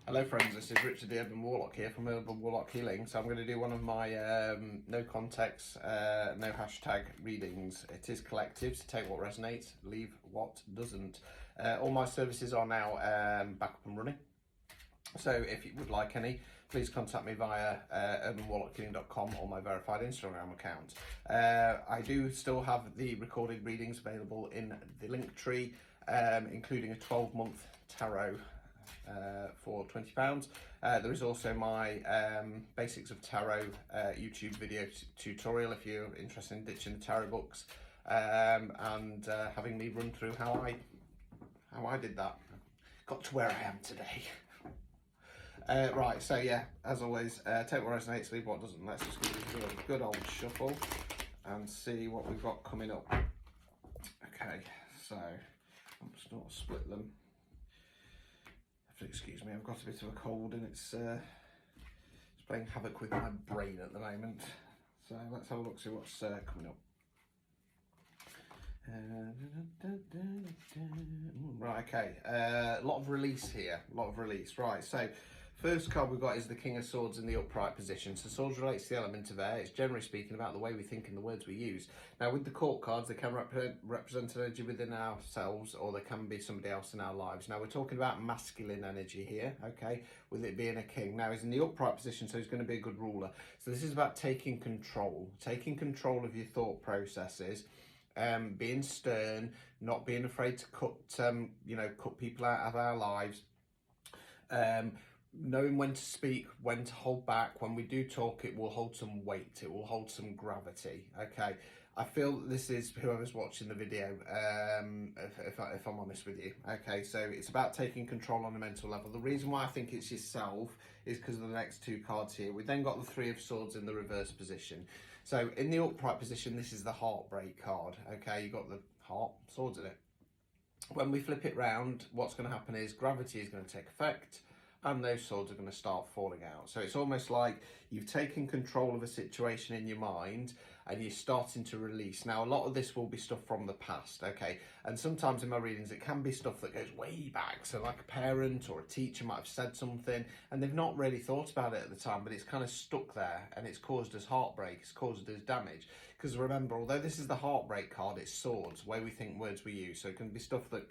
Hello friends, this is Richard the Urban Warlock here from Urban Warlock Healing. So I'm going to do one of my no context, no hashtag readings. It is collective, so take what resonates, leave what doesn't. All my services are now back up and running. So if you would like any, please contact me via urbanwarlockhealing.com or my verified Instagram account. I do still have the recorded readings available in the link tree, including a 12-month tarot for £20. There is also my Basics of Tarot YouTube video tutorial if you're interested in ditching the tarot books and having me run through how I did that. Got to where I am today. Right, so yeah, as always, take what resonates, leave what doesn't. Let's just give it a good old shuffle and see what we've got coming up. Okay, so I'm just going to split them. Excuse me, I've got a bit of a cold and it's playing havoc with my brain at the moment. So let's have a look, see what's coming up. Right, okay, a lot of release here, Right, so first card we've got is the King of Swords in the upright position. So swords relates to the element of air. It's generally speaking about the way we think and the words we use. Now with the court cards, they can represent an energy within ourselves, or they can be somebody else in our lives. Now we're talking about masculine energy here, okay, with it being a king. Now he's in the upright position, so he's going to be a good ruler. So this is about taking control of your thought processes. Being stern, not being afraid to cut people out of our lives, knowing when to speak, when to hold back. When we do talk, it will hold some weight, it will hold some gravity. Okay, I feel that this is whoever's watching the video, if I'm honest with you. Okay, so it's about taking control on a mental level. The reason why I think it's yourself is because of the next two cards here. We then got the Three of Swords in the reverse position. So in the upright position, this is the heartbreak card. Okay, you got the heart, swords in it. When we flip it round, what's going to happen is gravity is going to take effect and those swords are going to start falling out. So it's almost like you've taken control of a situation in your mind and you're starting to release. Now, a lot of this will be stuff from the past, okay? And sometimes in my readings, it can be stuff that goes way back. So like a parent or a teacher might have said something and they've not really thought about it at the time, but it's kind of stuck there and it's caused us heartbreak, it's caused us damage. Because remember, although this is the heartbreak card, it's swords, the way we think, words we use. So it can be stuff that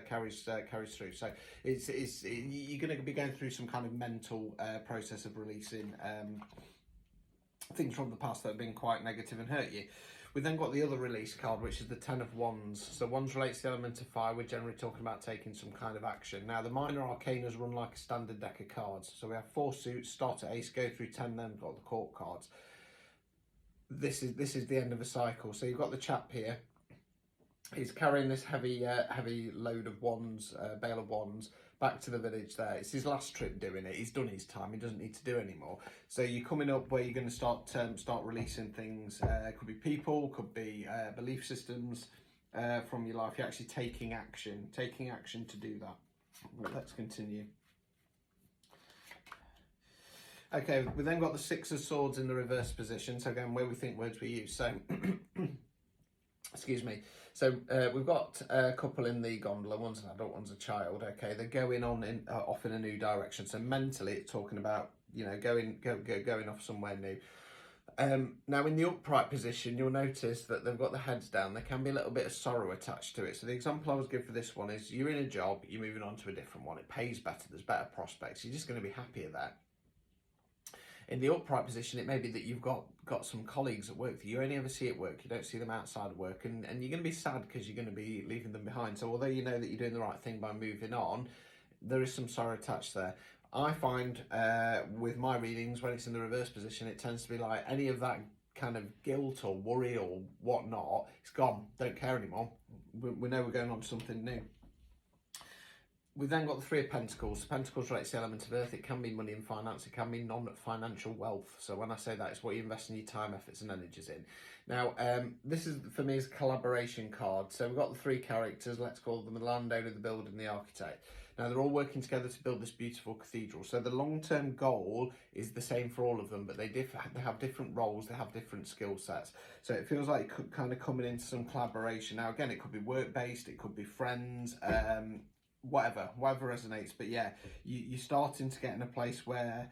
carries through. So you're going to be going through some kind of mental process of releasing things from the past that have been quite negative and hurt you. We then got the other release card, which is the Ten of Wands. So Wands relates to the element of fire. We're generally talking about taking some kind of action. Now, the minor arcanas run like a standard deck of cards. So we have 4 suits, start at ace, go through 10, then got the court cards. This is the end of a cycle. So you've got the chap here. He's carrying this heavy load of wands, bale of wands, back to the village there. It's his last trip doing it. He's done his time. He doesn't need to do anymore. So you're coming up where you're going to start releasing things. Could be people, could be belief systems from your life. You're actually taking action to do that. Well, let's continue. Okay, we then got the Six of Swords in the reverse position. So again, where we think, words we use. So, excuse me. So we've got a couple in the gondola. One's an adult, one's a child. Okay, they're going on off in a new direction. So mentally, it's talking about going off somewhere new. Now in the upright position, you'll notice that they've got the heads down. There can be a little bit of sorrow attached to it. So the example I was give for this one is you're in a job, you're moving on to a different one. It pays better. There's better prospects. You're just going to be happier there. In the upright position, it may be that you've got some colleagues at work that you only ever see at work. You don't see them outside of work, and you're going to be sad because you're going to be leaving them behind. So although you know that you're doing the right thing by moving on, there is some sorrow attached there. I find with my readings, when it's in the reverse position, it tends to be like any of that kind of guilt or worry or whatnot, it's gone. Don't care anymore. We know we're going on to something new. We've then got the Three of Pentacles. Pentacles relates to the element of earth. It can be money and finance. It can be non-financial wealth. So when I say that, it's what you invest in your time, efforts and energies in. Now, this is, for me, is a collaboration card. So we've got the 3 characters. Let's call them the landowner, the builder and the architect. Now, they're all working together to build this beautiful cathedral. So the long-term goal is the same for all of them, but they have different roles. They have different skill sets. So it feels like it could kind of coming into some collaboration. Now, again, it could be work-based. It could be friends. whatever resonates. But yeah, you're starting to get in a place where,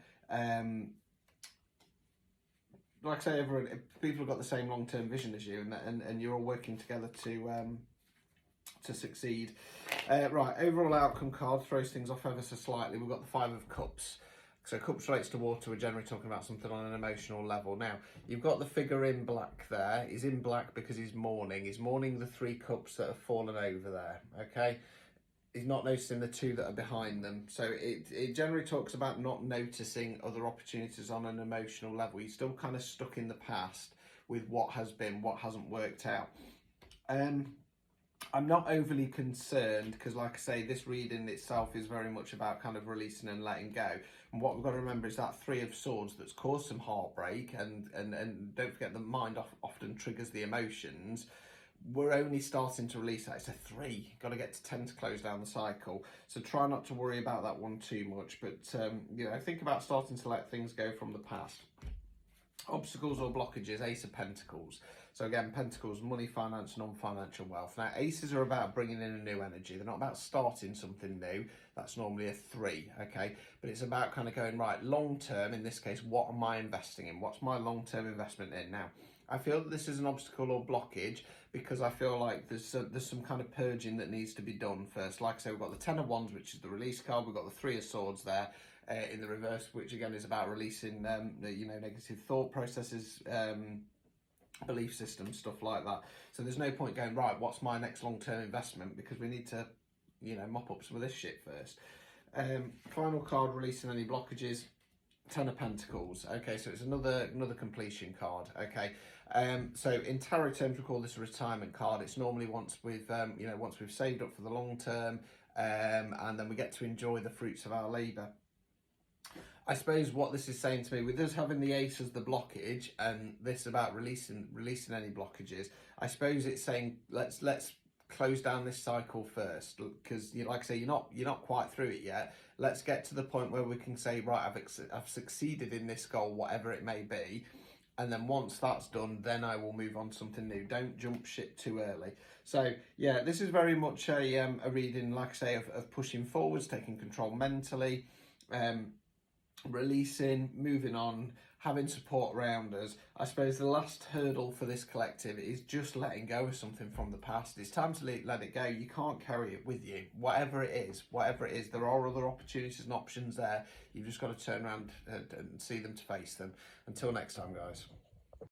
like I say, everyone, people have got the same long-term vision as you, and you're all working together to succeed. Right, overall outcome card throws things off ever so slightly. We've got the Five of Cups. So cups relates to water. We're generally talking about something on an emotional level. Now, you've got the figure in black there. He's in black because he's mourning. He's mourning the 3 cups that have fallen over there, okay? He's not noticing the 2 that are behind them. So it generally talks about not noticing other opportunities on an emotional level. You're still kind of stuck in the past with what has been, what hasn't worked out. I'm not overly concerned because, like I say, this reading itself is very much about kind of releasing and letting go. And what we've got to remember is that 3 of Swords that's caused some heartbreak, and don't forget the mind often triggers the emotions. We're only starting to release that. It's a 3. Got to get to 10 to close down the cycle. So try not to worry about that one too much. But you know, think about starting to let things go from the past. Obstacles or blockages, Ace of Pentacles. So again, Pentacles, money, finance, non-financial wealth. Now, Aces are about bringing in a new energy. They're not about starting something new. That's normally a 3, okay? But it's about kind of going, right, long-term, in this case, what am I investing in? What's my long-term investment in? Now, I feel that this is an obstacle or blockage because I feel like there's some kind of purging that needs to be done first. Like I say, we've got the 10 of Wands, which is the release card. We've got the 3 of Swords there in the reverse, which again is about releasing, you know, negative thought processes, belief systems, stuff like that. So there's no point going, right, what's my next long-term investment? Because we need to, you know, mop up some of this shit first. Final card, releasing any blockages. 10 of Pentacles. Okay, so it's another completion card. Okay, so in tarot terms we call this a retirement card. It's normally once we've you know, once we've saved up for the long term, and then we get to enjoy the fruits of our labour. I suppose what this is saying to me, with us having the Ace as the blockage and this about releasing any blockages, I suppose it's saying let's close down this cycle first, because like I say, you're not quite through it yet. Let's get to the point where we can say, right, I've succeeded in this goal, whatever it may be, and then once that's done, then I will move on to something new. Don't jump ship too early. So yeah, this is very much a reading, like I say, of pushing forwards, taking control mentally, releasing, moving on, having support around us. I suppose the last hurdle for this collective is just letting go of something from the past. It's time to let it go. You can't carry it with you, whatever it is. There are other opportunities and options there. You've just got to turn around and see them to face them. Until next time, guys.